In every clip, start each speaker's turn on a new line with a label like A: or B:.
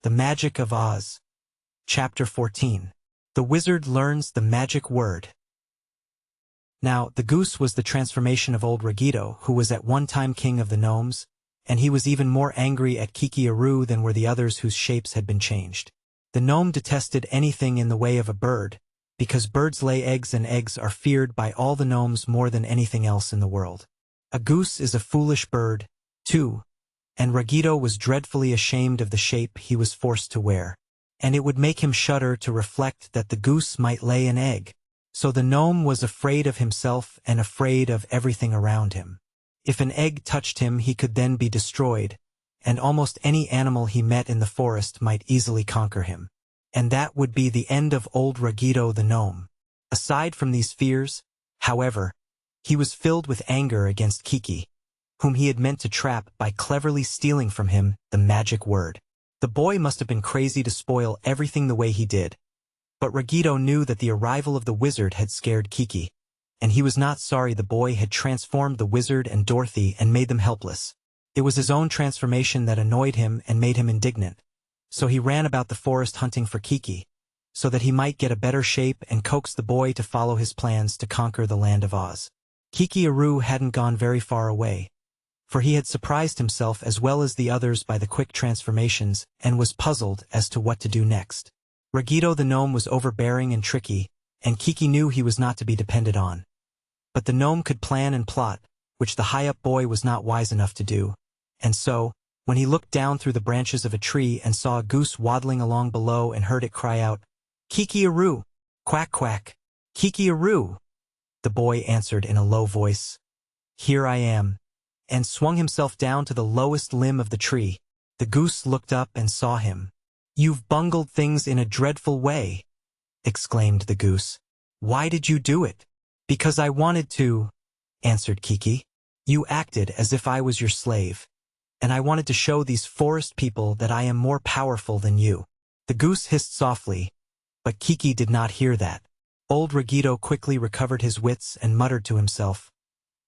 A: The Magic of Oz. Chapter 14. The Wizard Learns the Magic Word. Now, the goose was the transformation of old Ragito, who was at one time king of the gnomes, and he was even more angry at Kiki-Aru than were the others whose shapes had been changed. The gnome detested anything in the way of a bird, because birds lay eggs and eggs are feared by all the gnomes more than anything else in the world. A goose is a foolish bird, too, and Ragito was dreadfully ashamed of the shape he was forced to wear, and it would make him shudder to reflect that the goose might lay an egg. So the gnome was afraid of himself and afraid of everything around him. If an egg touched him, he could then be destroyed, and almost any animal he met in the forest might easily conquer him. And that would be the end of old Ragito the gnome. Aside from these fears, however, he was filled with anger against Kiki, whom he had meant to trap by cleverly stealing from him the magic word. The boy must have been crazy to spoil everything the way he did. But Ragito knew that the arrival of the wizard had scared Kiki, and he was not sorry the boy had transformed the wizard and Dorothy and made them helpless. It was his own transformation that annoyed him and made him indignant. So he ran about the forest hunting for Kiki, so that he might get a better shape and coax the boy to follow his plans to conquer the land of Oz. Kiki-Aru hadn't gone very far away, for he had surprised himself as well as the others by the quick transformations and was puzzled as to what to do next. Ragito the gnome was overbearing and tricky, and Kiki knew he was not to be depended on. But the gnome could plan and plot, which the high-up boy was not wise enough to do, and so, when he looked down through the branches of a tree and saw a goose waddling along below and heard it cry out, "Kiki-Aru! Quack quack! Kiki-Aru!" The boy answered in a low voice, "Here I am," and swung himself down to the lowest limb of the tree. The goose looked up and saw him. "You've bungled things in a dreadful way," exclaimed the goose. "Why did you do it?" "Because I wanted to," answered Kiki. "You acted as if I was your slave, and I wanted to show these forest people that I am more powerful than you." The goose hissed softly, but Kiki did not hear that. Old Ragito quickly recovered his wits and muttered to himself,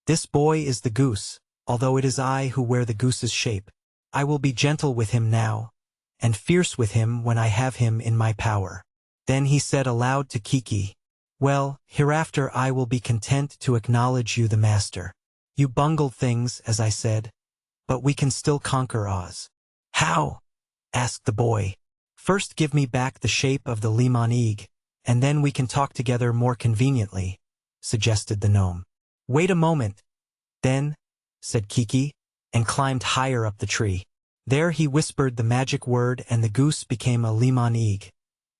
A: "This boy is the goose, although it is I who wear the goose's shape. I will be gentle with him now, and fierce with him when I have him in my power." Then he said aloud to Kiki, "Well, hereafter I will be content to acknowledge you the master. You bungled things, as I said, but we can still conquer Oz." "How?" asked the boy. "First give me back the shape of the lemon egg, and then we can talk together more conveniently," suggested the gnome. "Wait a moment, then," said Kiki, and climbed higher up the tree. There he whispered the magic word and the goose became a lemon egg,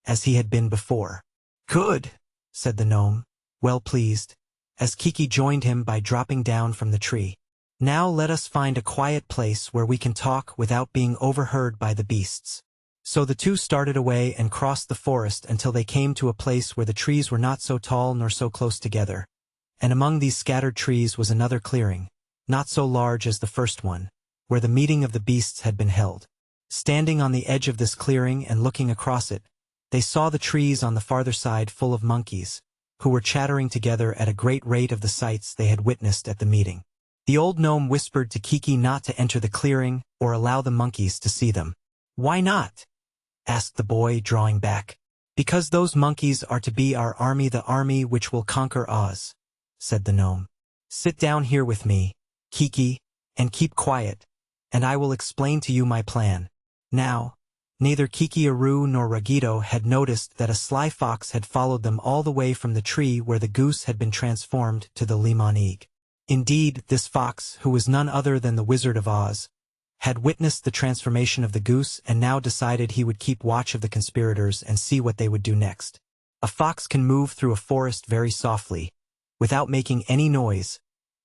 A: as he had been before. "Good," said the gnome, well pleased, as Kiki joined him by dropping down from the tree. "Now let us find a quiet place where we can talk without being overheard by the beasts." So the two started away and crossed the forest until they came to a place where the trees were not so tall nor so close together, and among these scattered trees was another clearing, not so large as the first one, where the meeting of the beasts had been held. Standing on the edge of this clearing and looking across it, they saw the trees on the farther side full of monkeys, who were chattering together at a great rate of the sights they had witnessed at the meeting. The old gnome whispered to Kiki not to enter the clearing or allow the monkeys to see them. "Why not?" asked the boy, drawing back. "Because those monkeys are to be our army, the army which will conquer Oz," said the gnome. "Sit down here with me, Kiki, and keep quiet, and I will explain to you my plan." Now, neither Kiki-Aru nor Ragito had noticed that a sly fox had followed them all the way from the tree where the goose had been transformed to the lemon egg. Indeed, this fox, who was none other than the Wizard of Oz, had witnessed the transformation of the goose and now decided he would keep watch of the conspirators and see what they would do next. A fox can move through a forest very softly, without making any noise,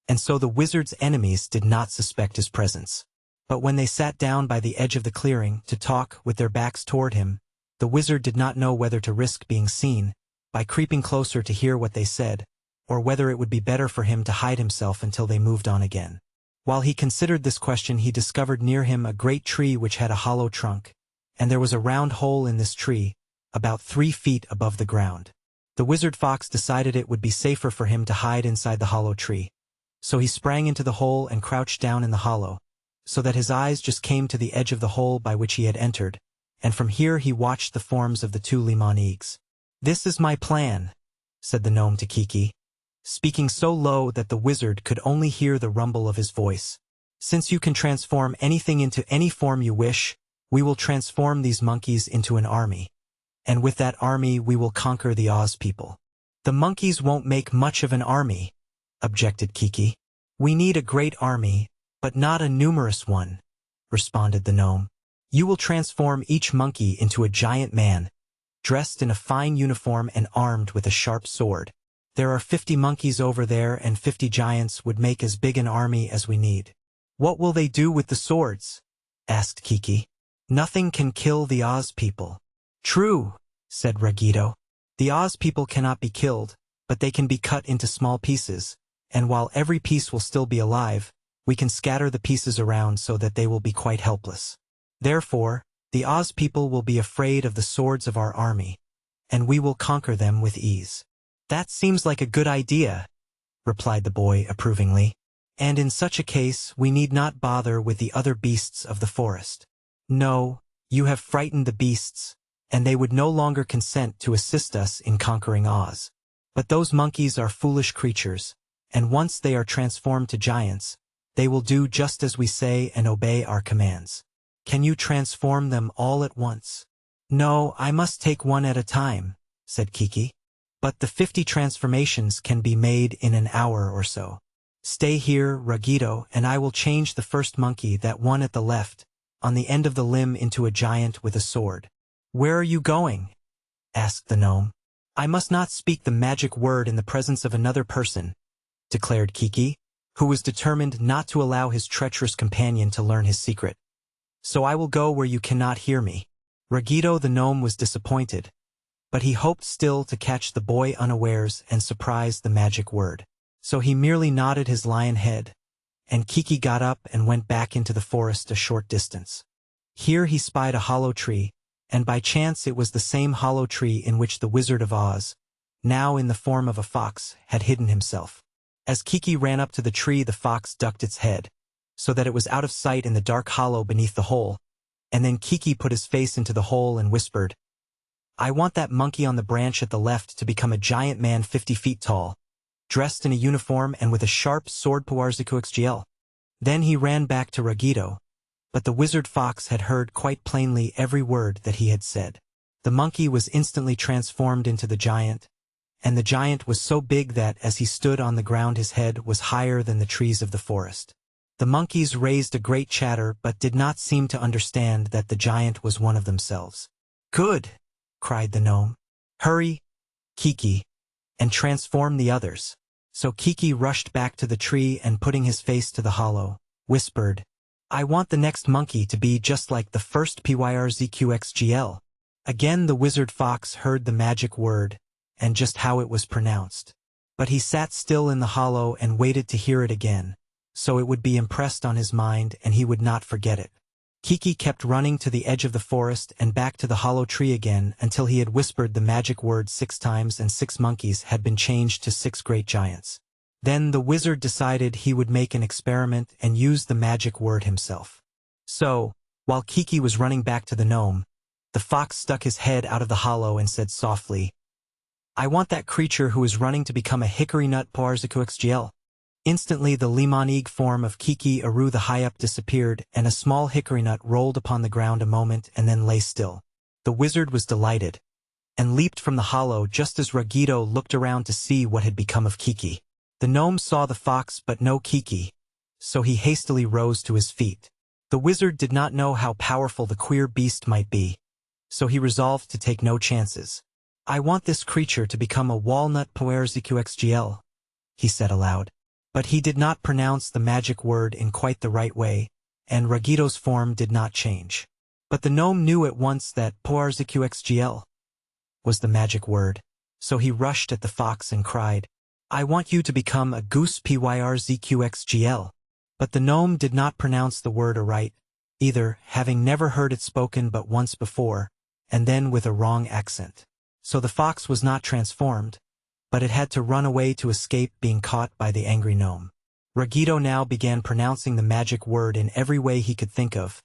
A: and so the wizard's enemies did not suspect his presence. But when they sat down by the edge of the clearing to talk with their backs toward him, the wizard did not know whether to risk being seen by creeping closer to hear what they said, or whether it would be better for him to hide himself until they moved on again. While he considered this question, he discovered near him a great tree which had a hollow trunk, and there was a round hole in this tree, about 3 feet above the ground. The wizard fox decided it would be safer for him to hide inside the hollow tree, so he sprang into the hole and crouched down in the hollow, so that his eyes just came to the edge of the hole by which he had entered, and from here he watched the forms of the two lemonigs. "This is my plan," said the gnome to Kiki, speaking so low that the wizard could only hear the rumble of his voice. "Since you can transform anything into any form you wish, we will transform these monkeys into an army. And with that army we will conquer the Oz people." "The monkeys won't make much of an army," objected Kiki. "We need a great army, but not a numerous one," responded the gnome. "You will transform each monkey into a giant man, dressed in a fine uniform and armed with a sharp sword. There are 50 monkeys over there, and 50 giants would make as big an army as we need." "What will they do with the swords?" asked Kiki. "Nothing can kill the Oz people." "True," said Ragito. "The Oz people cannot be killed, but they can be cut into small pieces, and while every piece will still be alive, we can scatter the pieces around so that they will be quite helpless. Therefore, the Oz people will be afraid of the swords of our army, and we will conquer them with ease." "That seems like a good idea," replied the boy approvingly. "And in such a case we need not bother with the other beasts of the forest." "No, you have frightened the beasts, and they would no longer consent to assist us in conquering Oz. But those monkeys are foolish creatures, and once they are transformed to giants, they will do just as we say and obey our commands. Can you transform them all at once?" "No, I must take one at a time," said Kiki. "But the 50 transformations can be made in an hour or so. Stay here, Ragito, and I will change the first monkey, that one at the left, on the end of the limb, into a giant with a sword." "Where are you going?" asked the gnome. "I must not speak the magic word in the presence of another person," declared Kiki, who was determined not to allow his treacherous companion to learn his secret. "So I will go where you cannot hear me." Ragito the gnome was disappointed, but he hoped still to catch the boy unawares and surprise the magic word. So he merely nodded his lion head, and Kiki got up and went back into the forest a short distance. Here he spied a hollow tree, and by chance it was the same hollow tree in which the Wizard of Oz, now in the form of a fox, had hidden himself. As Kiki ran up to the tree, the fox ducked its head, so that it was out of sight in the dark hollow beneath the hole, and then Kiki put his face into the hole and whispered, "I want that monkey on the branch at the left to become a giant man 50 feet tall, dressed in a uniform and with a sharp sword xgl." Then he ran back to Ragito, but the wizard fox had heard quite plainly every word that he had said. The monkey was instantly transformed into the giant, and the giant was so big that, as he stood on the ground, his head was higher than the trees of the forest. The monkeys raised a great chatter but did not seem to understand that the giant was one of themselves. "Good!" cried the gnome. "Hurry, Kiki, and transform the others." So Kiki rushed back to the tree and, putting his face to the hollow, whispered, "I want the next monkey to be just like the first pyrzqxgl." Again the wizard fox heard the magic word, and just how it was pronounced. But he sat still in the hollow and waited to hear it again, so it would be impressed on his mind and he would not forget it. Kiki kept running to the edge of the forest and back to the hollow tree again until he had whispered the magic word 6 times and 6 monkeys had been changed to 6 great giants. Then the wizard decided he would make an experiment and use the magic word himself. So, while Kiki was running back to the gnome, the fox stuck his head out of the hollow and said softly, "I want that creature who is running to become a hickory nut xgl." Instantly the lemonig form of Kiki Aru the High-Up disappeared, and a small hickory nut rolled upon the ground a moment and then lay still. The wizard was delighted, and leaped from the hollow just as Ragito looked around to see what had become of Kiki. The gnome saw the fox but no Kiki, so he hastily rose to his feet. The wizard did not know how powerful the queer beast might be, so he resolved to take no chances. "I want this creature to become a walnut xgl," he said aloud. But he did not pronounce the magic word in quite the right way, and Ragito's form did not change. But the gnome knew at once that xgl was the magic word, so he rushed at the fox and cried, "I want you to become a goose pyrzqxgl." But the gnome did not pronounce the word aright, either, having never heard it spoken but once before, and then with a wrong accent. So the fox was not transformed, but it had to run away to escape being caught by the angry gnome. Ragito now began pronouncing the magic word in every way he could think of,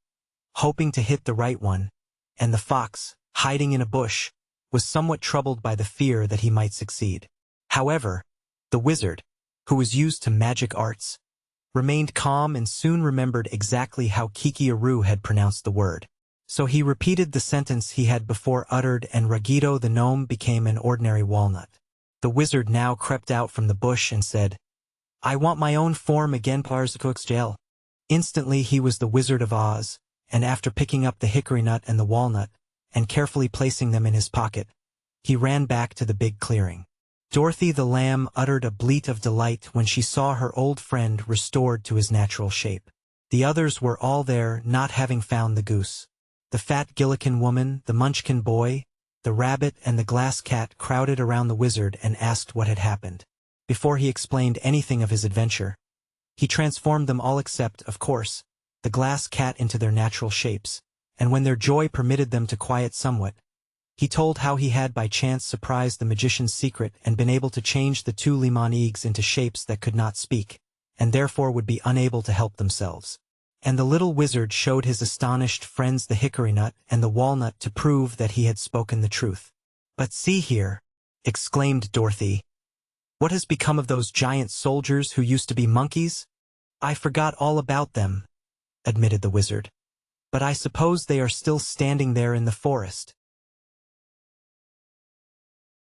A: hoping to hit the right one, and the fox, hiding in a bush, was somewhat troubled by the fear that he might succeed. However, the wizard, who was used to magic arts, remained calm and soon remembered exactly how Kikiaru had pronounced the word. So he repeated the sentence he had before uttered, and Ragito the gnome became an ordinary walnut. The wizard now crept out from the bush and said, "I want my own form again, Parzakok's jail." Instantly he was the Wizard of Oz, and after picking up the hickory nut and the walnut, and carefully placing them in his pocket, he ran back to the big clearing. Dorothy the lamb uttered a bleat of delight when she saw her old friend restored to his natural shape. The others were all there, not having found the goose. The fat Gillikin woman, the Munchkin boy, the rabbit and the glass cat crowded around the wizard and asked what had happened. Before he explained anything of his adventure, he transformed them all except, of course, the glass cat into their natural shapes, and when their joy permitted them to quiet somewhat, he told how he had by chance surprised the magician's secret and been able to change the two lemon-eggs into shapes that could not speak, and therefore would be unable to help themselves. And the little wizard showed his astonished friends the hickory nut and the walnut to prove that he had spoken the truth. "But see here," exclaimed Dorothy, "what has become of those giant soldiers who used to be monkeys?" "I forgot all about them," admitted the wizard. "But I suppose they are still standing there in the forest."